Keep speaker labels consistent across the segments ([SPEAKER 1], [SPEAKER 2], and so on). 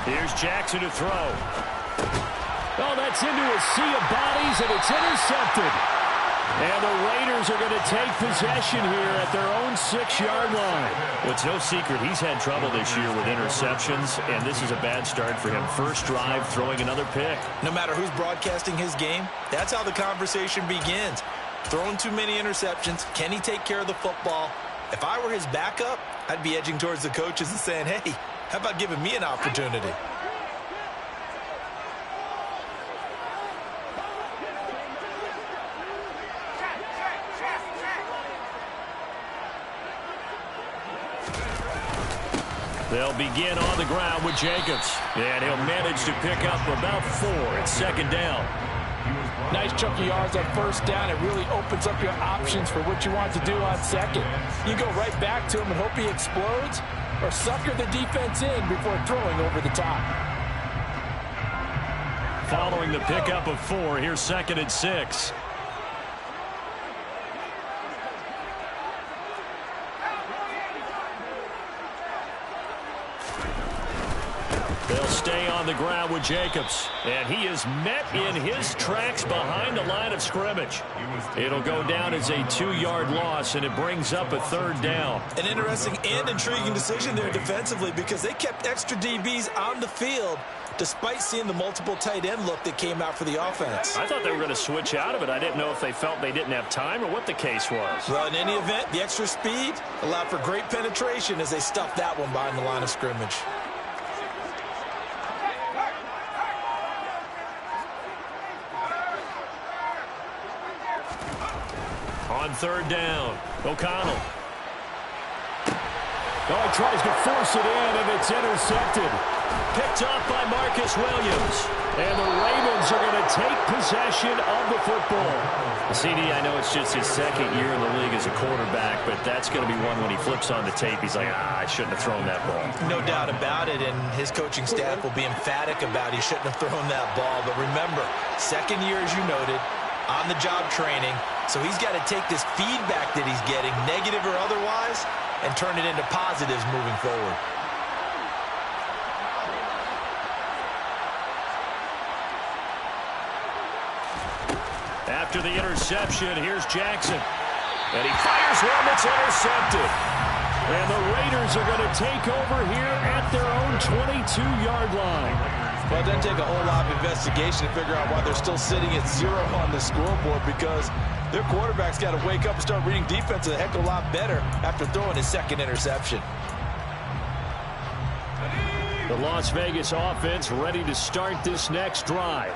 [SPEAKER 1] Here's Jackson to throw. Oh, that's into a sea of bodies, and it's intercepted. And the Raiders are going to take possession here at their own 6-yard line.
[SPEAKER 2] Well, it's no secret he's had trouble this year with interceptions, and this is a bad start for him. First drive, throwing another pick.
[SPEAKER 3] No matter who's broadcasting his game, that's how the conversation begins. Throwing too many interceptions. Can he take care of the football? If I were his backup, I'd be edging towards the coaches and saying, hey, how about giving me an opportunity?
[SPEAKER 2] They'll begin on the ground with Jacobs. And he'll manage to pick up about 4 at second down.
[SPEAKER 4] Nice chunk of yards on first down. It really opens up your options for what you want to do on second. You go right back to him and hope he explodes, or sucker the defense in before throwing over the top.
[SPEAKER 2] Following the pickup of 4, here's 2nd and 6. They'll stay on the ground with Jacobs. And he is met in his tracks behind the line of scrimmage. It'll go down as a 2-yard loss, and it brings up a 3rd down.
[SPEAKER 3] An interesting and intriguing decision there defensively, because they kept extra DBs on the field despite seeing the multiple tight end look that came out for the offense.
[SPEAKER 2] I thought they were going to switch out of it. I didn't know if they felt they didn't have time or what the case was.
[SPEAKER 3] Well, in any event, the extra speed allowed for great penetration as they stuffed that one behind the line of scrimmage.
[SPEAKER 2] On 3rd down, O'Connell.
[SPEAKER 1] Oh, he tries to force it in, and it's intercepted.
[SPEAKER 2] Picked up by Marcus Williams.
[SPEAKER 1] And the Ravens are going to take possession of the football.
[SPEAKER 2] CD, I know it's just his 2nd year in the league as a quarterback, but that's going to be one when he flips on the tape. He's like, I shouldn't have thrown that ball.
[SPEAKER 3] No doubt about it, and his coaching staff will be emphatic about he shouldn't have thrown that ball. But remember, 2nd year, as you noted, on-the-job training. So he's got to take this feedback that he's getting, negative or otherwise, and turn it into positives moving forward.
[SPEAKER 2] After the interception, here's Jackson. And he fires one that's intercepted.
[SPEAKER 1] And the Raiders are going to take over here at their own 22-yard line.
[SPEAKER 4] Well, it doesn't take a whole lot of investigation to figure out why they're still sitting at 0 on the scoreboard, because their quarterback's got to wake up and start reading defense a heck of a lot better after throwing his 2nd interception.
[SPEAKER 1] The Las Vegas offense ready to start this next drive.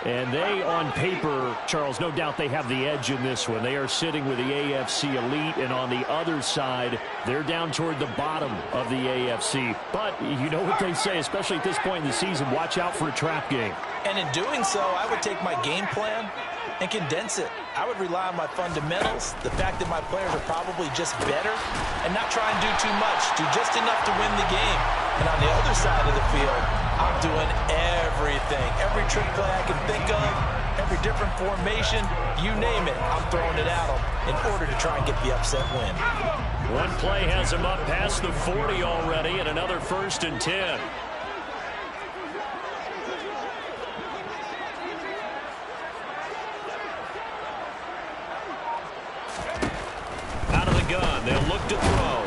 [SPEAKER 1] And they, on paper, Charles, no doubt they have the edge in this one. They are sitting with the AFC elite, and on the other side, they're down toward the bottom of the AFC. But you know what they say, especially at this point in the season, watch out for a trap game.
[SPEAKER 3] And in doing so, I would take my game plan and condense it. I would rely on my fundamentals, the fact that my players are probably just better, and not try and do too much, do just enough to win the game. And on the other side of the field, I'm doing everything. Every trick play I can think of, every different formation, you name it, I'm throwing it at them in order to try and get the upset win.
[SPEAKER 2] One play has him up past the 40 already, and another 1st and 10. Out of the gun, they'll look to throw.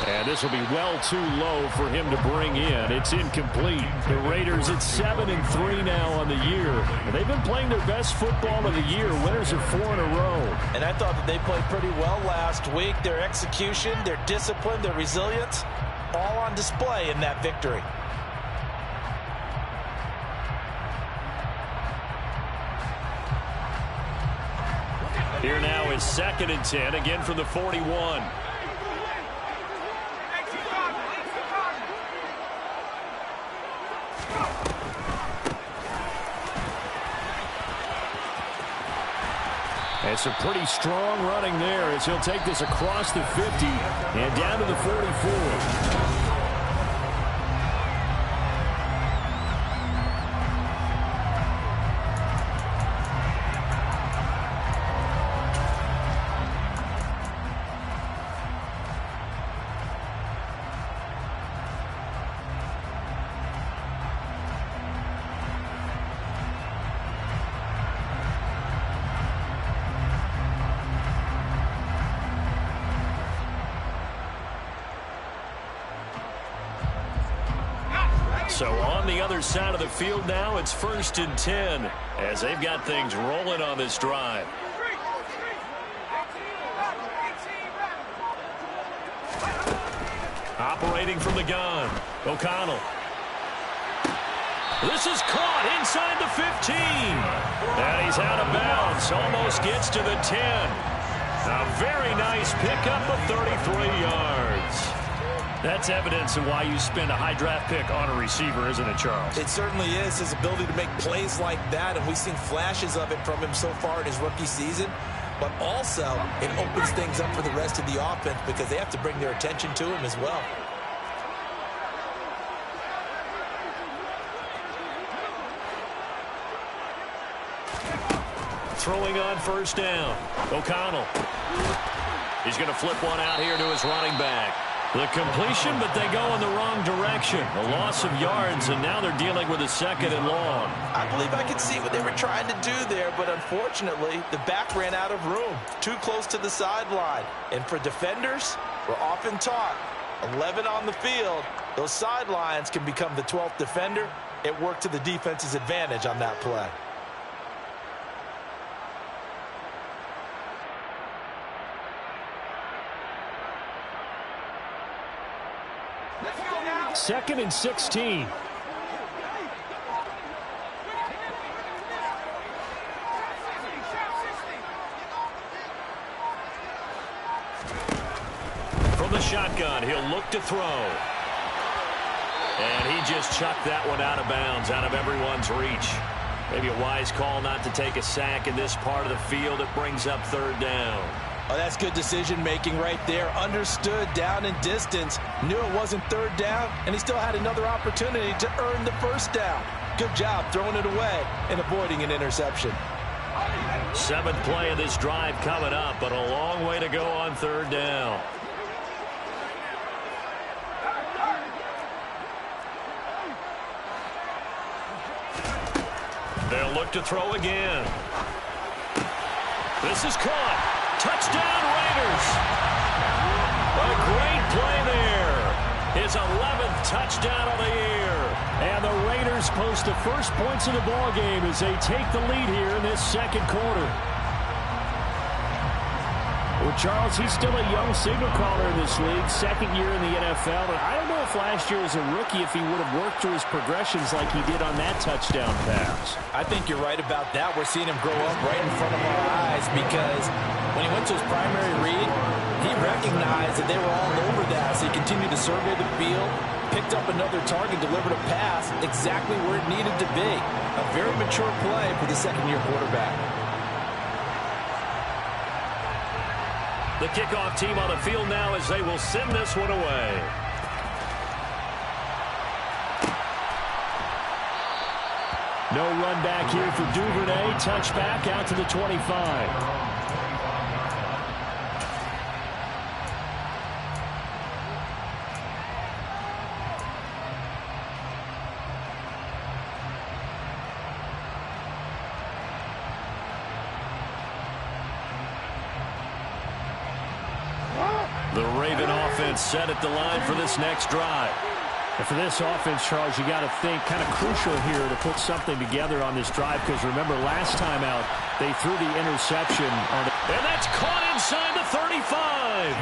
[SPEAKER 1] And this will be well too low for him to bring in. It's incomplete. The Raiders at 7-3 now on the year. And they've been playing their best football of the year. Winners of 4 in a row.
[SPEAKER 3] And I thought that they played pretty well last week. Their execution, their discipline, their resilience, all on display in that victory.
[SPEAKER 2] Here now is 2nd and 10, again from the 41.
[SPEAKER 1] And some pretty strong running there as he'll take this across the 50 and down to the 44.
[SPEAKER 2] So on the other side of the field now, it's 1st and 10 as they've got things rolling on this drive. Operating from the gun, O'Connell. This is caught inside the 15. And he's out of bounds. Almost gets to the 10. A very nice pickup of 33 yards. That's evidence of why you spend a high draft pick on a receiver, isn't it, Charles?
[SPEAKER 3] It certainly is, his ability to make plays like that, and we've seen flashes of it from him so far in his rookie season. But also, it opens things up for the rest of the offense because they have to bring their attention to him as well.
[SPEAKER 2] Throwing on 1st down. O'Connell. He's going to flip one out here to his running back. The completion, but they go in the wrong direction. A loss of yards, and now they're dealing with a 2nd and long.
[SPEAKER 3] I believe I can see what they were trying to do there, but unfortunately, the back ran out of room. Too close to the sideline. And for defenders, we're often taught, 11 on the field, those sidelines can become the 12th defender. It worked to the defense's advantage on that play.
[SPEAKER 1] Second and 16.
[SPEAKER 2] From the shotgun, he'll look to throw. And he just chucked that one out of bounds, out of everyone's reach. Maybe a wise call not to take a sack in this part of the field. It brings up 3rd down.
[SPEAKER 3] Oh, that's good decision-making right there. Understood down and distance. Knew it wasn't 3rd down, and he still had another opportunity to earn the 1st down. Good job throwing it away and avoiding an interception.
[SPEAKER 2] 7th play of this drive coming up, but a long way to go on 3rd down. They'll look to throw again. This is caught. Touchdown, Raiders. A great play there. His 11th touchdown of the year.
[SPEAKER 1] And the Raiders post the first points of the ball game as they take the lead here in this 2nd quarter. Well, Charles, he's still a young signal caller in this league, 2nd year in the NFL. And I don't know if last year as a rookie if he would have worked through his progressions like he did on that touchdown pass.
[SPEAKER 3] I think you're right about that. We're seeing him grow up right in front of our eyes because when he went to his primary read, he recognized that they were all over that. So he continued to survey the field, picked up another target, delivered a pass exactly where it needed to be. A very mature play for the 2nd-year quarterback.
[SPEAKER 2] The kickoff team on the field now as they will send this one away.
[SPEAKER 1] No run back here for Duvernay. Touchback out to the 25.
[SPEAKER 2] The Raven offense set at the line for this next drive.
[SPEAKER 1] And for this offense, Charles, you got to think kind of crucial here to put something together on this drive because remember last time out they threw the interception on it.
[SPEAKER 2] And that's caught inside the 35.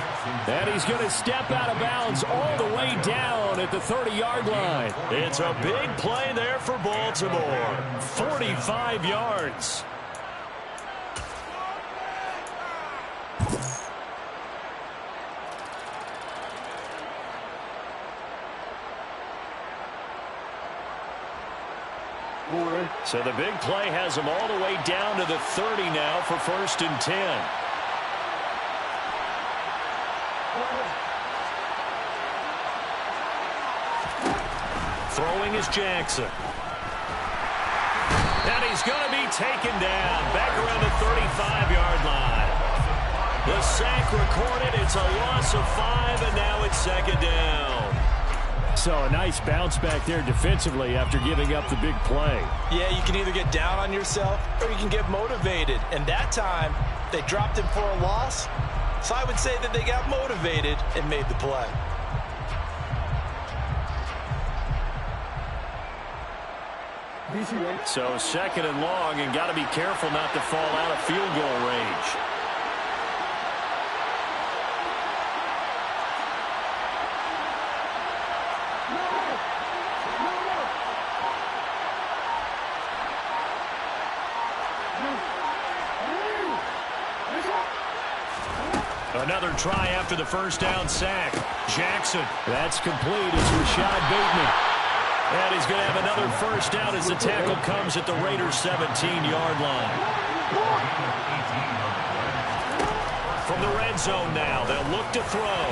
[SPEAKER 1] And he's going to step out of bounds all the way down at the 30-yard line.
[SPEAKER 2] It's a big play there for Baltimore. 45 yards. So the big play has him all the way down to the 30 now for 1st and 10. Throwing is Jackson. And he's going to be taken down back around the 35-yard line. The sack recorded. It's a loss of 5, and now it's 2nd down.
[SPEAKER 1] So a nice bounce back there defensively after giving up the big play.
[SPEAKER 3] Yeah, you can either get down on yourself or you can get motivated. And that time, they dropped him for a loss. So I would say that they got motivated and made the play.
[SPEAKER 1] So second and long, and got to be careful not to fall out of field goal range. Another try after the first down sack. Jackson. That's complete. It's Rashad Bateman. And he's going to have another first down as the tackle comes at the Raiders' 17-yard line. From the red zone now, they'll look to throw.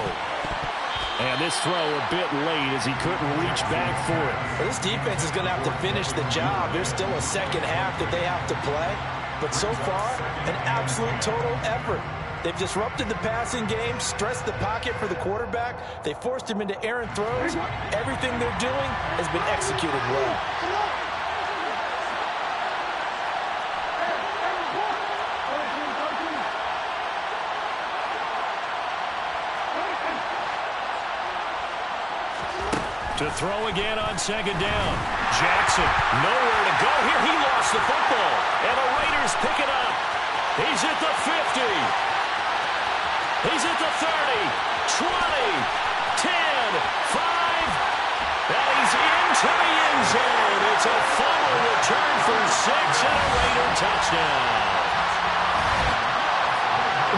[SPEAKER 1] And this throw a bit late as he couldn't reach back for it.
[SPEAKER 3] Well, this defense is going to have to finish the job. There's still a second half that they have to play. But so far, an absolute total effort. They've disrupted the passing game, stressed the pocket for the quarterback. They forced him into errant throws. Everything they're doing has been executed well.
[SPEAKER 1] To throw again on second down. Jackson, nowhere to go here. He lost the football. And the Raiders pick it up. He's at the 50. He's at the 30, 20, 10, 5, and he's into the end zone. It's a fumble return for 6 and a Raider touchdown.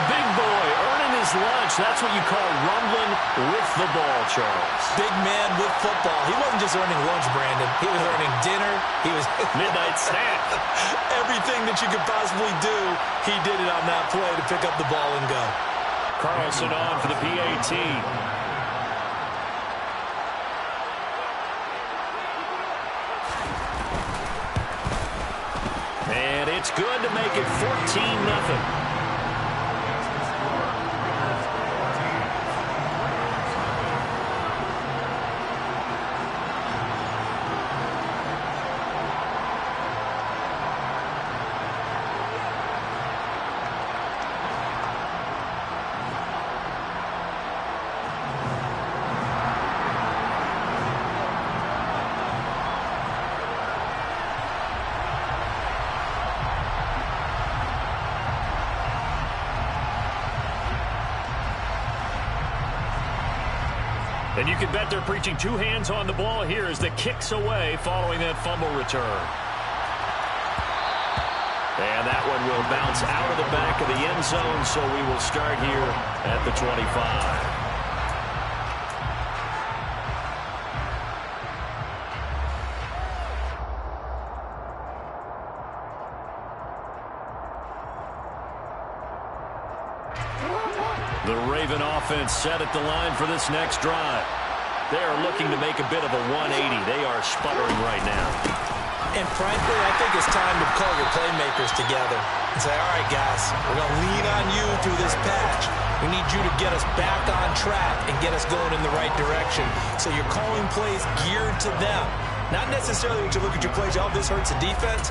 [SPEAKER 1] Big boy earning his lunch. That's what you call rumbling with the ball, Charles.
[SPEAKER 3] Big man with football. He wasn't just earning lunch, Brandon. He was earning dinner. He was
[SPEAKER 1] midnight snack.
[SPEAKER 3] Everything that you could possibly do, he did it on that play to pick up the ball and go.
[SPEAKER 1] Carlson on for the PAT. And it's good to make it 14-0. And you can bet they're preaching two hands on the ball here as the kick's away following that fumble return. And that one will bounce out of the back of the end zone, so we will start here at the 25. The Raven offense set at the line for this next drive. They are looking to make a bit of a 180. They are sputtering right now.
[SPEAKER 3] And frankly, I think it's time to call your playmakers together and say, all right, guys, we're going to lean on you through this patch. We need you to get us back on track and get us going in the right direction. So you're calling plays geared to them. Not necessarily when you look at your plays, oh, this hurts the defense.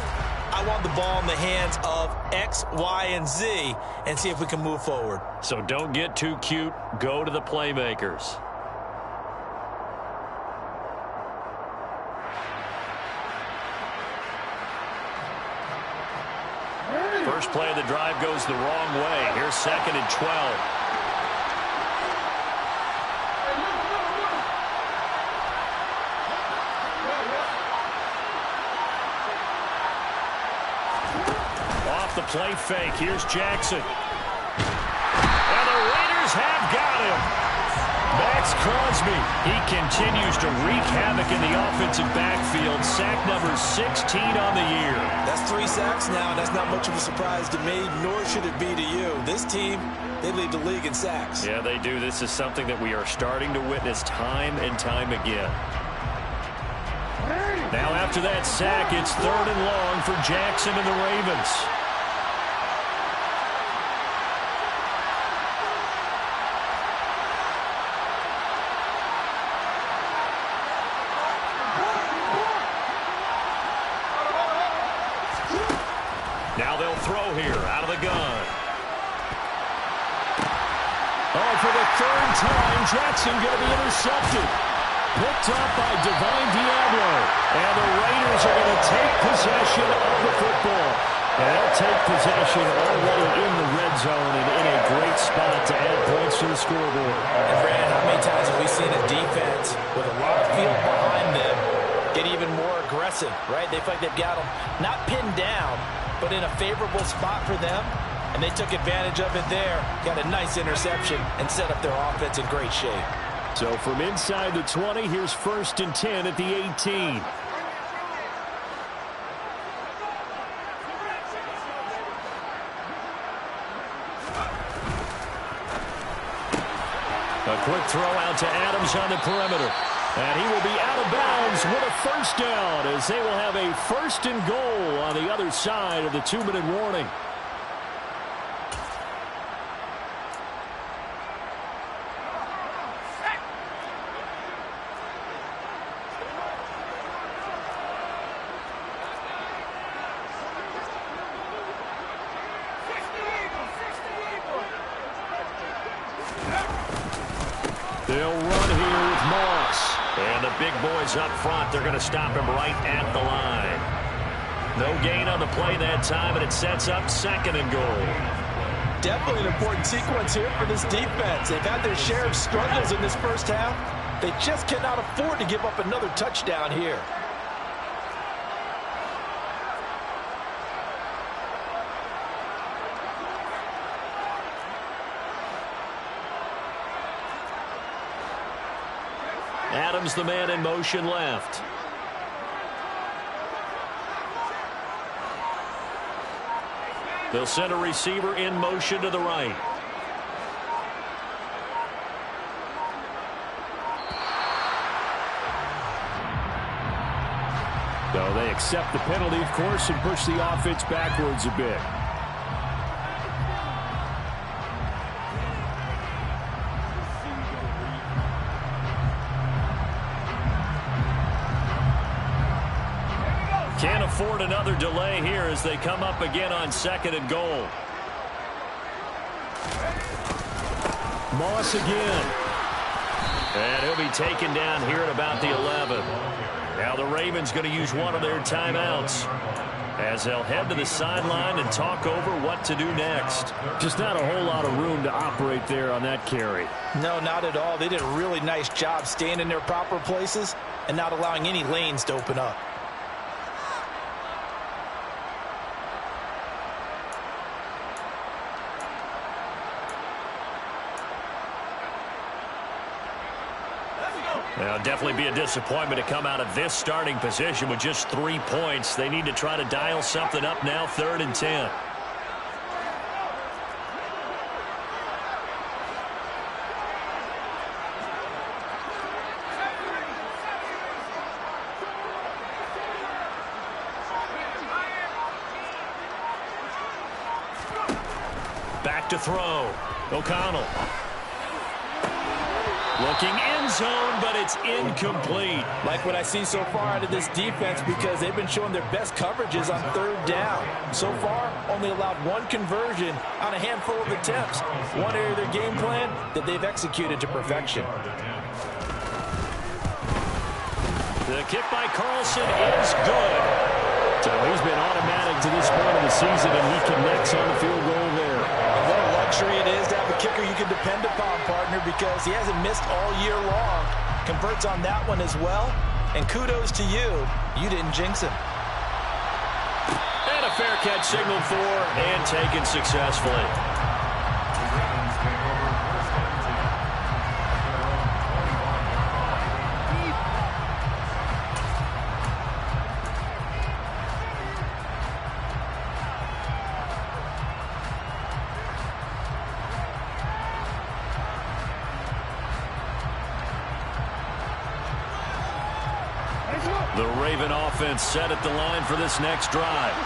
[SPEAKER 3] I want the ball in the hands of X, Y, and Z and see if we can move forward.
[SPEAKER 1] So don't get too cute. Go to the playmakers. First play of the drive goes the wrong way. Here's 2nd and 12. The play fake. Here's Jackson. And the Raiders have got him. Max Crosby. He continues to wreak havoc in the offensive backfield. Sack number 16 on the year.
[SPEAKER 3] That's 3 sacks now, and that's not much of a surprise to me, nor should it be to you. This team, they lead the league in sacks.
[SPEAKER 1] Yeah, they do. This is something that we are starting to witness time and time again. Now after that sack, it's 3rd and long for Jackson and the Ravens. Now they'll throw here out of the gun. Oh, for the 3rd time, Jackson going to be intercepted. picked up by Divine Diablo. And the Raiders are going to take possession of the football. And they'll take possession already in the red zone and in a great spot to add points to the scoreboard.
[SPEAKER 3] And Brad, how many times have we seen a defense with a lot of field behind them get even more aggressive, right? They feel like they've got them not pinned down, but in a favorable spot for them. And they took advantage of it there. Got a nice interception and set up their offense in great shape.
[SPEAKER 1] So from inside the 20, here's 1st and 10 at the 18. A quick throw out to Adams on the perimeter. And he will be out of bounds with a first down as they will have a 1st and goal on the other side of the 2-minute warning. They'll run here with Moss.
[SPEAKER 2] And the big boys up front, they're going to stop him right at the line. No gain on the play that time, and it sets up 2nd and goal.
[SPEAKER 3] Definitely an important sequence here for this defense. They've had their share of struggles in this first half. They just cannot afford to give up another touchdown here.
[SPEAKER 2] Adams, the man in motion left. They'll send a receiver in motion to the right.
[SPEAKER 1] So they accept the penalty, of course, and push the offense backwards a bit.
[SPEAKER 2] Can't afford another delay here as they come up again on 2nd and goal.
[SPEAKER 1] Moss again.
[SPEAKER 2] And he'll be taken down here at about the 11. Now the Ravens going to use one of their timeouts as they'll head to the sideline and talk over what to do next.
[SPEAKER 1] Just not a whole lot of room to operate there on that carry.
[SPEAKER 3] No, not at all. They did a really nice job staying in their proper places and not allowing any lanes to open up.
[SPEAKER 2] Now, definitely be a disappointment to come out of this starting position with just 3 points. They need to try to dial something up now, 3rd and 10. Back to throw. O'Connell. Looking end zone, but it's incomplete.
[SPEAKER 3] Like what I see so far out of this defense because they've been showing their best coverages on 3rd down. So far, only allowed 1 conversion on a handful of attempts. One area of their game plan that they've executed to perfection.
[SPEAKER 2] The kick by Carlson is good.
[SPEAKER 1] So he's been automatic to this point of the season, and he connects on the field goal there.
[SPEAKER 3] And what a luxury it is to have a kicker you can depend upon, partner, because he hasn't missed all year long. Converts on that one as well. And kudos to you. You didn't jinx him.
[SPEAKER 2] And a fair catch signaled for and taken successfully. The Raven offense set at the line for this next drive.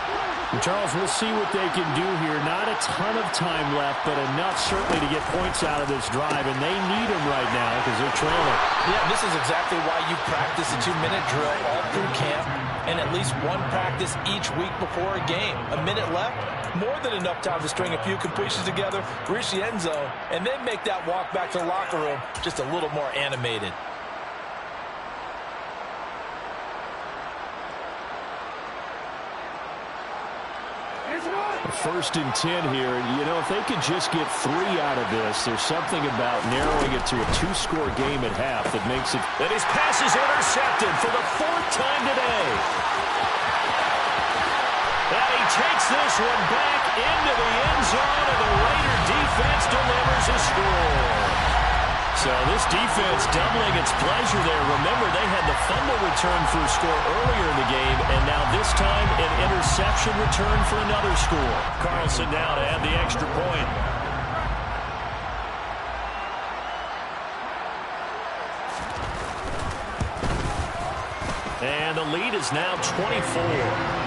[SPEAKER 1] And Charles, we'll see what they can do here. Not a ton of time left, but enough certainly to get points out of this drive, and they need them right now because they're trailing.
[SPEAKER 3] Yeah, this is exactly why you practice a 2-minute drill all through camp and at least one practice each week before a game. A minute left, more than enough time to string a few completions together, reach the end zone, and then make that walk back to the locker room just a little more animated.
[SPEAKER 1] 1st and 10 here. You know, if they could just get 3 out of this, there's something about narrowing it to a 2-score game at half that makes it.
[SPEAKER 2] And his pass is intercepted for the 4th time today. And he takes this one back into the end zone, and the Raider defense delivers a score. So this defense doubling its pleasure there. Remember, they had the fumble return for a score earlier in the game, and now this time an interception return for another score. Carlson now to add the extra point. And the lead is now 24.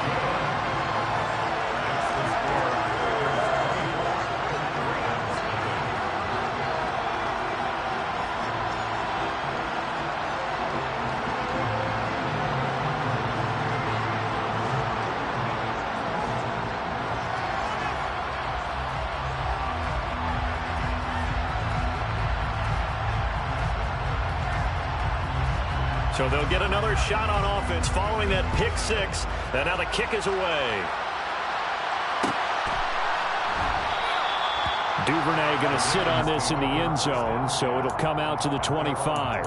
[SPEAKER 2] So they'll get another shot on offense following that pick 6. And now the kick is away.
[SPEAKER 1] Duvernay going to sit on this in the end zone, so it'll come out to the 25.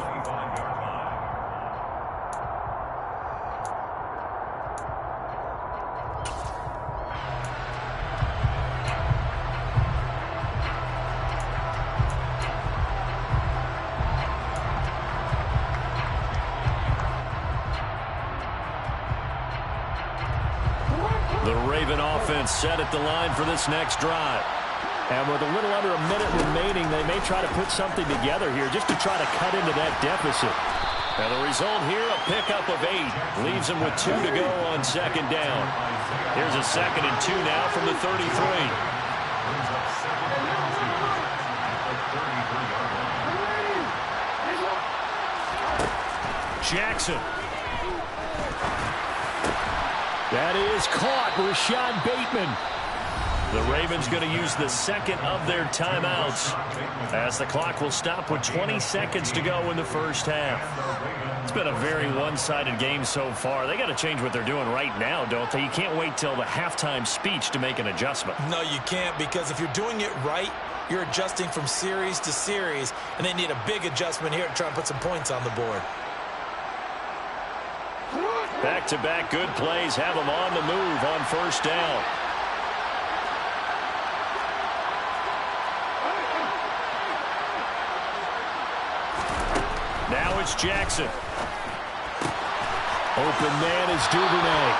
[SPEAKER 2] Set at the line for this next drive.
[SPEAKER 1] And with a little under a minute remaining, they may try to put something together here just to try to cut into that deficit.
[SPEAKER 2] And the result here, a pickup of 8. Leaves them with 2 to go on 2nd down. Here's a 2nd and 2 now from the 33. Jackson.
[SPEAKER 1] That is caught. Rashad Bateman.
[SPEAKER 2] The Ravens going to use the 2nd of their timeouts as the clock will stop with 20 seconds to go in the first half. It's been a very one-sided game so far. They got to change what they're doing right now, don't they? You can't wait till the halftime speech to make an adjustment.
[SPEAKER 3] No, you can't, because if you're doing it right, you're adjusting from series to series, and they need a big adjustment here to try and put some points on the board.
[SPEAKER 2] Back-to-back good plays have them on the move on 1st down. Now it's Jackson.
[SPEAKER 1] Open man is Duvernay.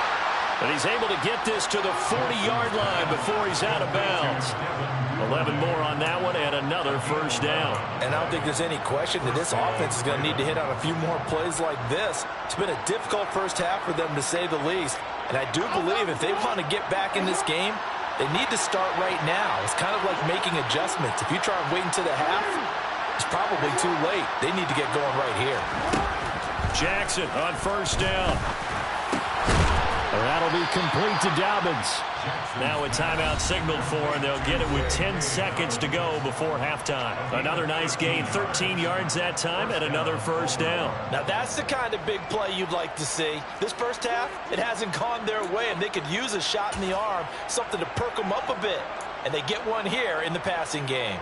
[SPEAKER 2] But he's able to get this to the 40-yard line before he's out of bounds. 11 more on that one and another 1st down.
[SPEAKER 3] And I don't think there's any question that this offense is going to need to hit on a few more plays like this. It's been a difficult first half for them, to say the least. And I do believe if they want to get back in this game, they need to start right now. It's kind of like making adjustments. If you try and wait until the half, it's probably too late. They need to get going right here.
[SPEAKER 2] Jackson on 1st down.
[SPEAKER 1] That'll be complete to Dobbins.
[SPEAKER 2] Now a timeout signaled for, and they'll get it with 10 seconds to go before halftime. Another nice gain, 13 yards that time, and another 1st down.
[SPEAKER 3] Now that's the kind of big play you'd like to see. This first half, it hasn't gone their way, and they could use a shot in the arm, something to perk them up a bit. And they get one here in the passing game.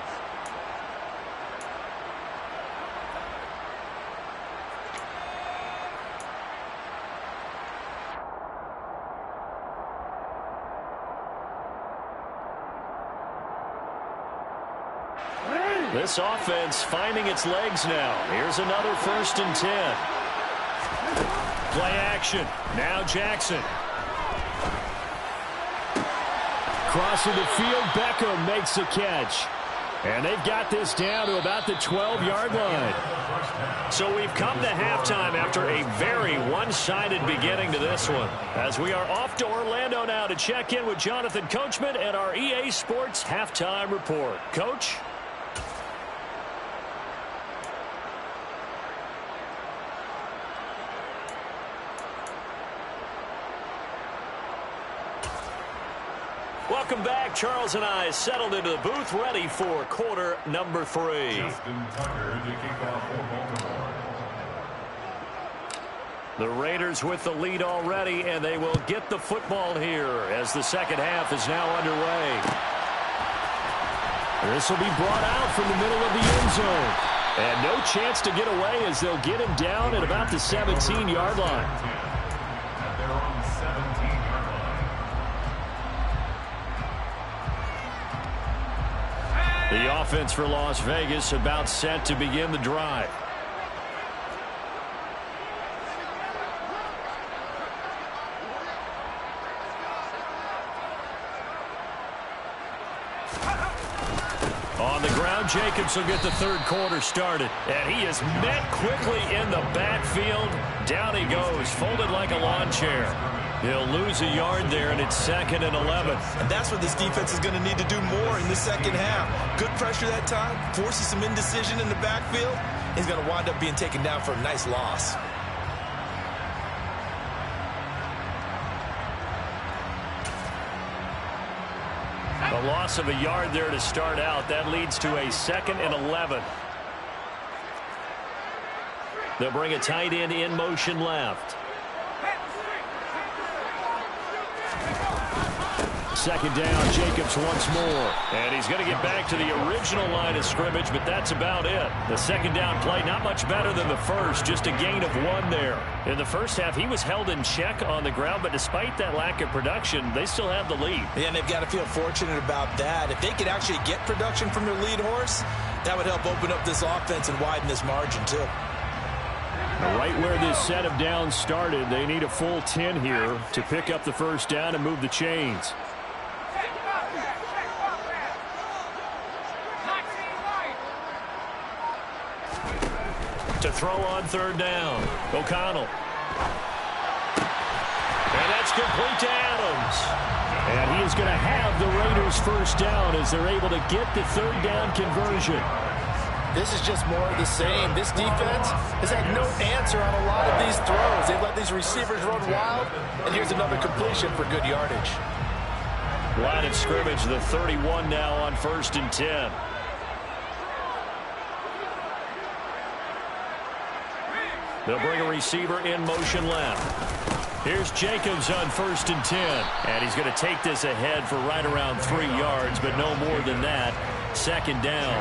[SPEAKER 2] This offense finding its legs now. Here's another 1st and 10. Play action. Now Jackson.
[SPEAKER 1] Crossing the field, Beckham makes the catch. And they've got this down to about the 12-yard line.
[SPEAKER 2] So we've come to halftime after a very one-sided beginning to this one. As we are off to Orlando now to check in with Jonathan Coachman and our EA Sports Halftime Report. Coach? Welcome back. Charles and I settled into the booth, ready for quarter number 3.
[SPEAKER 1] The Raiders with the lead already, and they will get the football here as the second half is now underway. This will be brought out from the middle of the end zone. And no chance to get away as they'll get him down at about the 17-yard line. The offense for Las Vegas about set to begin the drive. On the ground, Jacobs will get the third quarter started. And he is met quickly in the backfield. Down he goes, folded like a lawn chair. He'll lose a yard there, and it's 2nd and 11.
[SPEAKER 3] And that's what this defense is going to need to do more in the second half. Good pressure that time, forces some indecision in the backfield. He's going to wind up being taken down for a nice loss.
[SPEAKER 1] A loss of a yard there to start out. That leads to a 2nd and 11. They'll bring a tight end in motion left. Second down, Jacobs once more. And he's going to get back to the original line of scrimmage, but that's about it. The second down play, not much better than the first, just a gain of 1 there. In the first half, he was held in check on the ground, but despite that lack of production, they still have the lead.
[SPEAKER 3] Yeah, and they've got to feel fortunate about that. If they could actually get production from their lead horse, that would help open up this offense and widen this margin, too.
[SPEAKER 1] Right where this set of downs started, they need a full 10 here to pick up the first down and move the chains. To throw on third down, O'Connell. And that's complete to Adams. And he is going to have the Raiders first down as they're able to get the third down conversion.
[SPEAKER 4] This is just more of the same. This defense has had no answer on a lot of these throws. They've let these receivers run wild, and here's another completion for good yardage.
[SPEAKER 1] Line of scrimmage, the 31 now on 1st and 10. They'll bring a receiver in motion left. Here's Jacobs on 1st and 10. And he's going to take this ahead for right around 3 yards, but no more than that. Second down.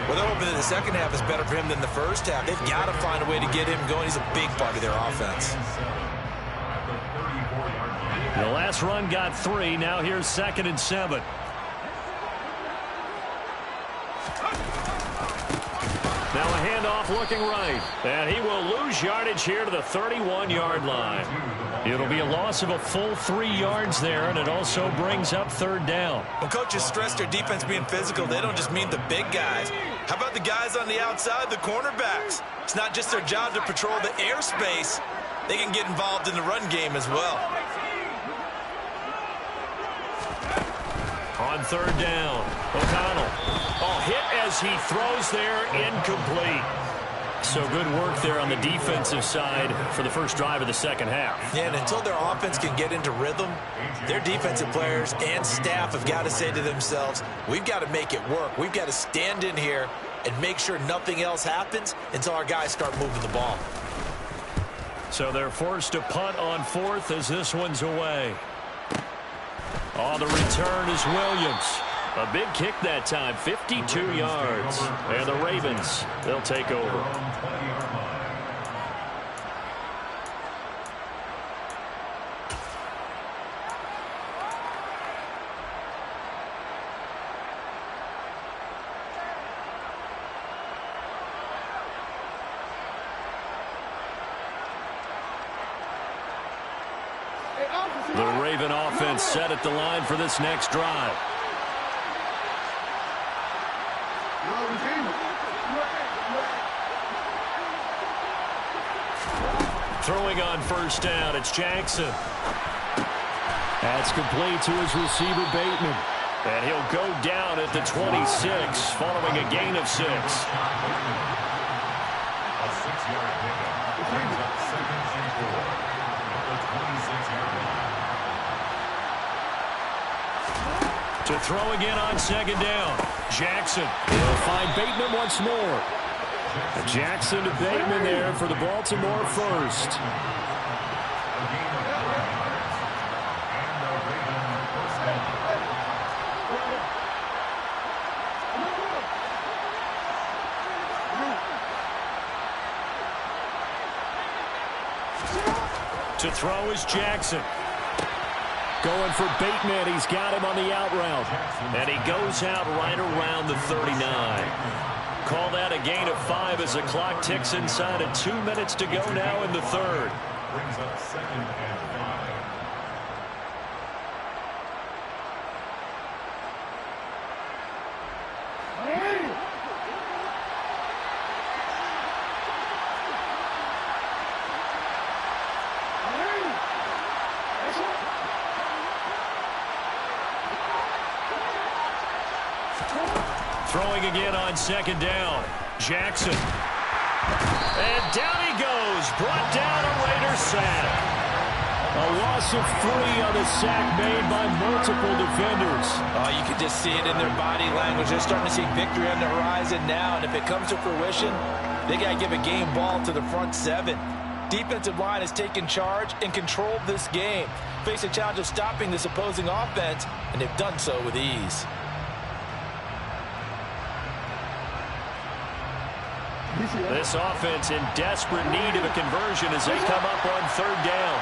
[SPEAKER 3] Well, they're hoping that the second half is better for him than the first half. They've got to find a way to get him going. He's a big part of their offense.
[SPEAKER 1] The last run got 3. Now here's 2nd and 7. Now a handoff looking right. And he will lose yardage here to the 31-yard line. It'll be a loss of a full 3 yards there, and it also brings up third down.
[SPEAKER 3] When coaches stress their defense being physical, they don't just mean the big guys. How about the guys on the outside, the cornerbacks? It's not just their job to patrol the airspace. They can get involved in the run game as well.
[SPEAKER 1] On third down, O'Connell. Oh, hit as he throws there, incomplete. So good work there on the defensive side for the first drive of the second half.
[SPEAKER 3] Yeah, and until their offense can get into rhythm, their defensive players and staff have got to say to themselves, we've got to make it work. We've got to stand in here and make sure nothing else happens until our guys start moving the ball.
[SPEAKER 1] So they're forced to punt on 4th as this one's away. Oh, the return is Williams. A big kick that time, 52 yards. And the Ravens, they'll take over. The Raven offense set at the line for this next drive. Throwing on first down, it's Jackson. That's complete to his receiver, Bateman. And he'll go down at the 26, following a gain of 6. To throw again on second down. Jackson will find Bateman once more. Jackson to Bateman there for the Baltimore first.
[SPEAKER 2] To throw is Jackson.
[SPEAKER 1] Going for Bateman. He's got him on the out route.
[SPEAKER 2] And he goes out right around the 39. Call that a gain of 5 as the clock ticks inside of 2 minutes to go now in the third. Brings up 2nd and 5. Throwing again on 2nd down. Jackson. And down he goes. Brought down a Raiders sack.
[SPEAKER 1] A loss of 3 on the sack made by multiple defenders.
[SPEAKER 3] Oh, you can just see it in their body language. They're starting to see victory on the horizon now. And if it comes to fruition, they got to give a game ball to the front 7. Defensive line has taken charge and controlled this game. Face a challenge of stopping this opposing offense, and they've done so with ease.
[SPEAKER 2] This offense in desperate need of a conversion as they come up on 3rd down.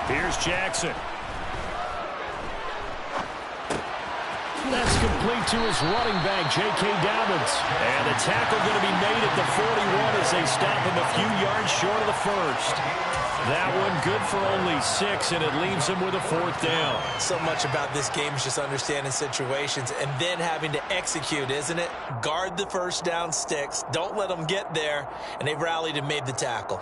[SPEAKER 2] Here's Jackson.
[SPEAKER 1] That's complete to his running back, J.K. Dobbins.
[SPEAKER 2] And the tackle going to be made at the 41 as they stop him a few yards short of the first. That one good for only 6, and it leaves him with a 4th down.
[SPEAKER 3] So much about this game is just understanding situations and then having to execute, isn't it? Guard the first down sticks. Don't let them get there. And they've rallied and made the tackle.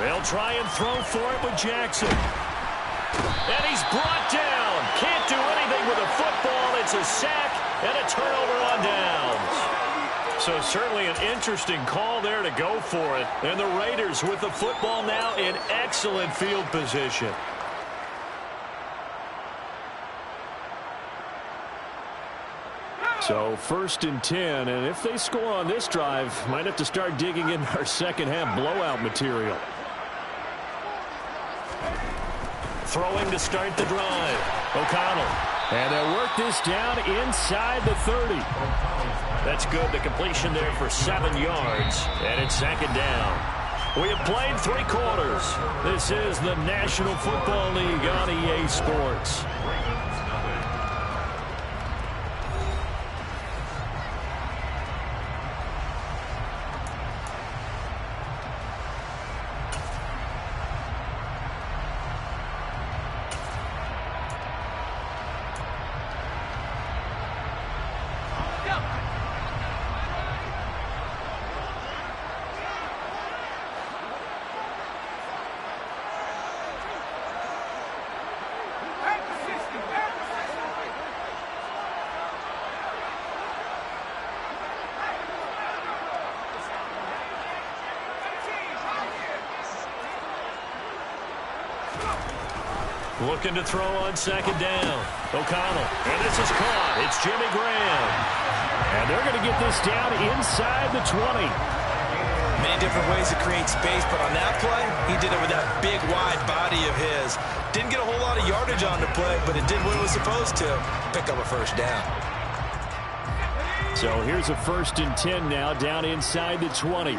[SPEAKER 2] They'll try and throw for it with Jackson. And he's brought down. Can't do anything with a football. It's a sack and a turnover on downs. So certainly an interesting call there to go for it. And the Raiders with the football now in excellent field position.
[SPEAKER 1] So 1st and 10, and if they score on this drive, might have to start digging in our second half blowout material.
[SPEAKER 2] Throwing to start the drive. O'Connell.
[SPEAKER 1] And they'll work this down inside the 30.
[SPEAKER 2] That's good. The completion there for 7 yards. And it's 2nd down. We have played 3 quarters. This is the National Football League on EA Sports. Looking to throw on 2nd down. O'Connell. And this is caught. It's Jimmy Graham.
[SPEAKER 1] And they're going to get this down inside the 20.
[SPEAKER 3] Many different ways to create space, but on that play, he did it with that big, wide body of his. Didn't get a whole lot of yardage on the play, but it did what it was supposed to. Pick up a 1st down.
[SPEAKER 1] So here's a 1st and 10 now, down inside the 20.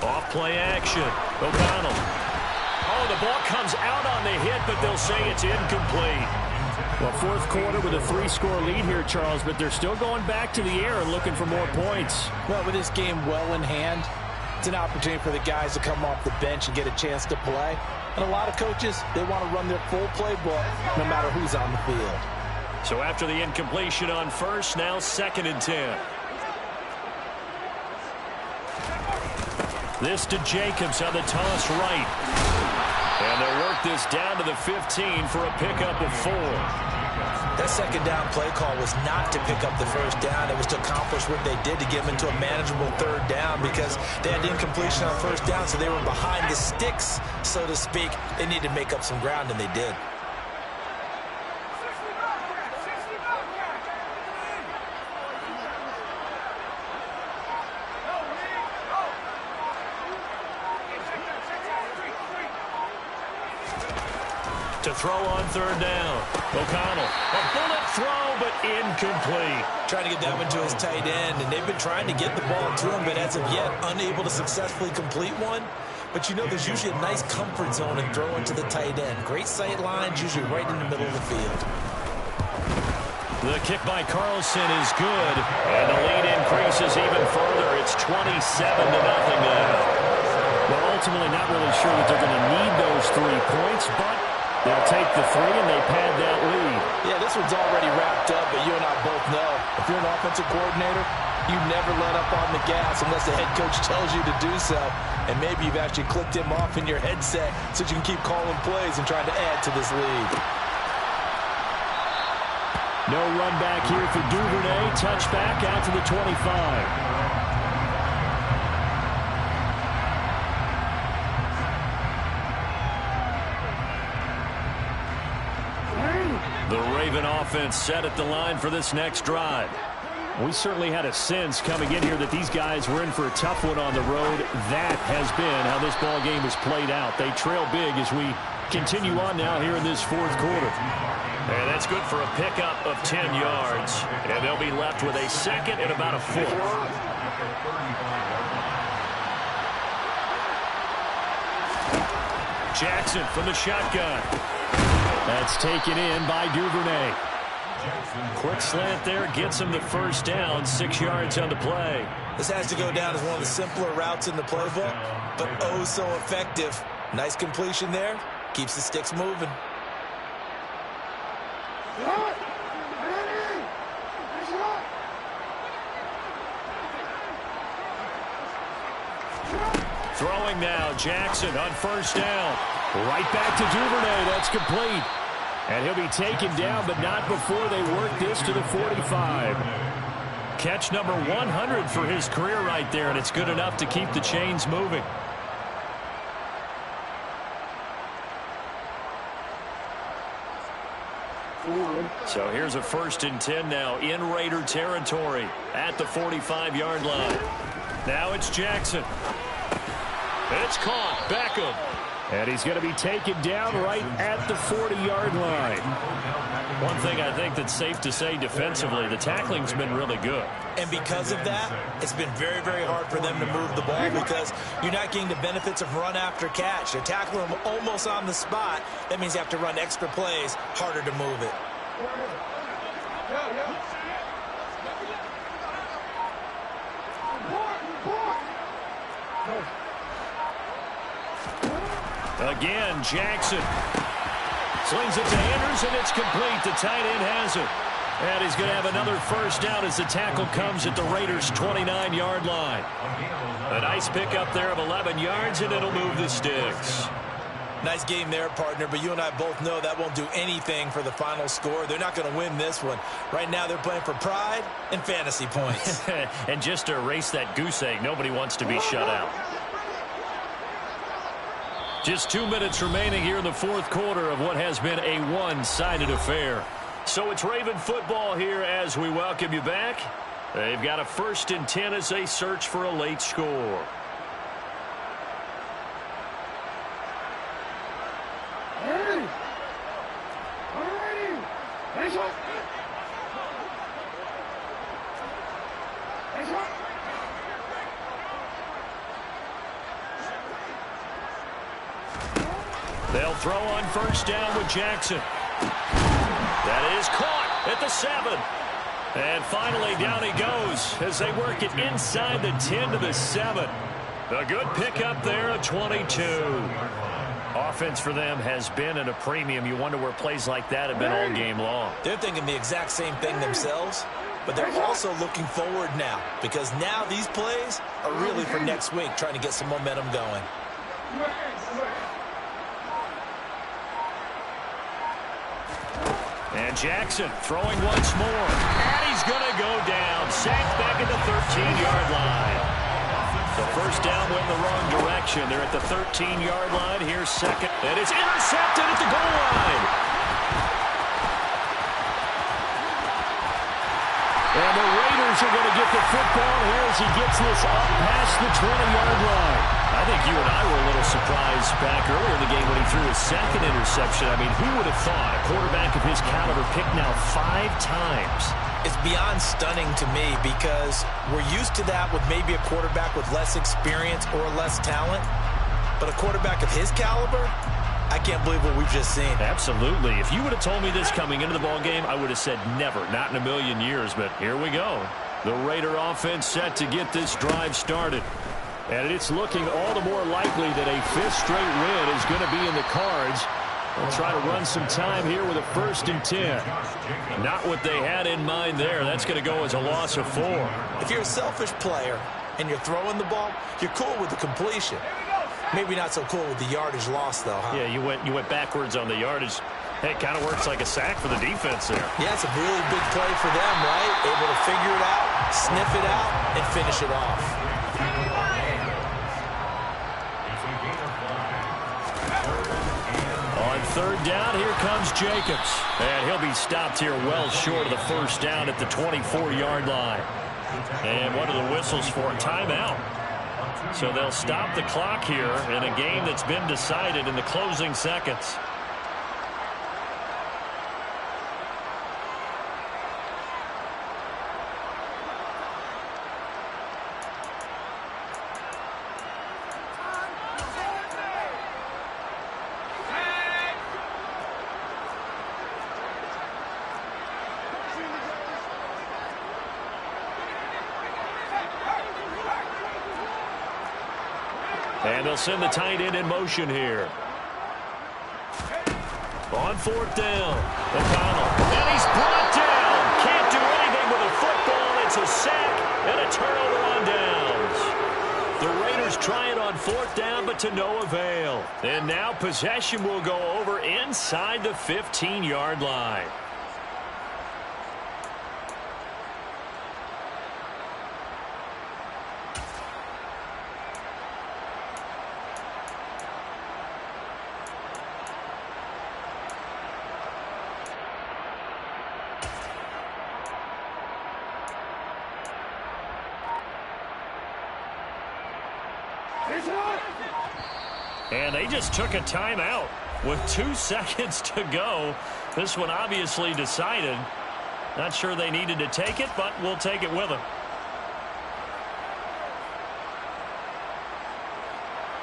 [SPEAKER 2] Off play action. O'Connell. Oh, the ball comes out on the hit, but they'll say it's incomplete.
[SPEAKER 1] Well, 4th quarter with a 3-score lead here, Charles, but they're still going back to the air and looking for more points.
[SPEAKER 4] Well, with this game well in hand, it's an opportunity for the guys to come off the bench and get a chance to play. And a lot of coaches, they want to run their full playbook no matter who's on the field.
[SPEAKER 2] So after the incompletion on 1st, now 2nd and 10. This to Jacobs on the toss right. And they'll work this down to the 15 for a pickup of 4.
[SPEAKER 3] That second down play call was not to pick up the first down. It was to accomplish what they did to get them into a manageable third down because they had incompletion on first down, so they were behind the sticks, so to speak. They needed to make up some ground, and they did.
[SPEAKER 2] To throw on third down. O'Connell, a bullet throw, but incomplete.
[SPEAKER 3] Trying to get that one to his tight end, and they've been trying to get the ball to him, but as of yet, unable to successfully complete one. But you know there's usually a nice comfort zone in throwing to the tight end. Great sight lines, usually right in the middle of the field.
[SPEAKER 2] The kick by Carlson is good, and the lead increases even further. It's 27-0 now.
[SPEAKER 1] Well, ultimately not really sure that they're going to need those 3 points, but they'll take the 3 and they pad that lead.
[SPEAKER 4] Yeah, this one's already wrapped up, but you and I both know if you're an offensive coordinator, you never let up on the gas unless the head coach tells you to do so. And maybe you've actually clicked him off in your headset so you can keep calling plays and trying to add to this lead.
[SPEAKER 1] No run back here for Duvernay. Touchback out to the 25.
[SPEAKER 2] The Raven offense set at the line for this next drive.
[SPEAKER 1] We certainly had a sense coming in here that these guys were in for a tough one on the road. That has been how this ball game has played out. They trail big as we continue on now here in this fourth quarter.
[SPEAKER 2] And that's good for a pickup of 10 yards. And they'll be left with a second and about a foot. Jackson from the shotgun.
[SPEAKER 1] That's taken in by Duvernay.
[SPEAKER 2] Quick slant there, gets him the first down, 6 yards on the play.
[SPEAKER 3] This has to go down as one of the simpler routes in the playbook, but oh so effective. Nice completion there. Keeps the sticks moving.
[SPEAKER 2] Throwing now, Jackson on first down.
[SPEAKER 1] Right back to Duvernay. That's complete. And he'll be taken down, but not before they work this to the 45.
[SPEAKER 2] Catch number 100 for his career right there, and it's good enough to keep the chains moving. So here's a 1st and 10 now in Raider territory at the 45-yard line. Now it's Jackson. It's caught. Beckham.
[SPEAKER 1] And he's going to be taken down right at the 40-yard line.
[SPEAKER 2] One thing I think that's safe to say defensively, the tackling's been really good.
[SPEAKER 3] And because of that, it's been very, very hard for them to move the ball because you're not getting the benefits of run after catch. They're tackling them almost on the spot. That means you have to run extra plays, harder to move it.
[SPEAKER 2] Again, Jackson slings it to Anderson. It's complete. The tight end has it. And he's going to have another first down as the tackle comes at the Raiders' 29-yard line. A nice pickup there of 11 yards, and it'll move the sticks.
[SPEAKER 3] Nice game there, partner, but you and I both know that won't do anything for the final score. They're not going to win this one. Right now they're playing for pride and fantasy points.
[SPEAKER 2] And just to erase that goose egg, nobody wants to be shut out. Just 2 minutes remaining here in the fourth quarter of what has been a one-sided affair. So it's Raven football here as we welcome you back. They've got a 1st and 10 as they search for a late score. They'll throw on first down with Jackson. That is caught at the 7. And finally down he goes as they work it inside the 10 to the 7. A good pickup there, a 22. Offense for them has been at a premium. You wonder where plays like that have been all game long.
[SPEAKER 3] They're thinking the exact same thing themselves. but they're also looking forward now because now these plays are really for next week, trying to get some momentum going.
[SPEAKER 1] And Jackson throwing once more. And he's going to go down. Sacked back at the 13-yard line. The first down went the wrong direction. They're at the 13-yard line. Here's second. And it's intercepted at the goal line. And the Raiders are going to get the football here as he gets this up past the 20-yard line. I think you and I were a little surprised back earlier in the game when he threw his second interception. I mean, who would have thought a quarterback of his caliber picked now 5 times?
[SPEAKER 3] It's beyond stunning to me because we're used to that with maybe a quarterback with less experience or less talent. But a quarterback of his caliber, I can't believe what we've just seen.
[SPEAKER 1] Absolutely. If you would have told me this coming into the ballgame, I would have said never, not in a million years. But here we go. The Raider offense set to get this drive started. And it's looking all the more likely that a 5th straight win is going to be in the cards. They'll try to run some time here with a 1st and 10. Not what they had in mind there. That's going to go as a loss of 4.
[SPEAKER 3] If you're a selfish player and you're throwing the ball, you're cool with the completion. Maybe not so cool with the yardage loss, though, huh?
[SPEAKER 1] Yeah, you went backwards on the yardage. Hey, it kind of works like a sack for the defense there.
[SPEAKER 3] Yeah, it's a really big play for them, right? Able to figure it out, sniff it out, and finish it off.
[SPEAKER 1] On 3rd down, here comes Jacobs. And he'll be stopped here well short of the 1st down at the 24-yard line. And what are the whistles for a timeout? So they'll stop the clock here in a game that's been decided in the closing seconds. And they'll send the tight end in motion here. On 4th down, O'Connell. And he's brought down. Can't do anything with a football. It's a sack and a turnover on downs. The Raiders try it on 4th down, but to no avail. And now possession will go over inside the 15-yard line. And they just took a timeout with 2 seconds to go. This one obviously decided. Not sure they needed to take it, but we'll take it with them.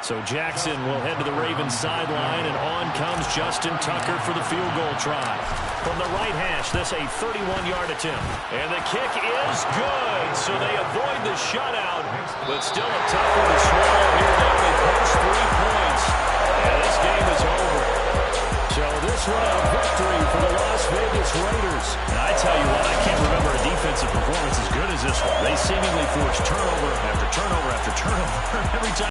[SPEAKER 1] So Jackson will head to the Ravens sideline, and on comes Justin Tucker for the field goal try. From the right hash, this a 31-yard attempt. And the kick is good, so they avoid the shutout, but still a tough one to swallow here now. They post 3 points, and this game is over. So this one a victory for the Las Vegas Raiders. And I tell you what, I can't remember a defensive performance as good as this one. They seemingly forced turnover after turnover after turnover every time.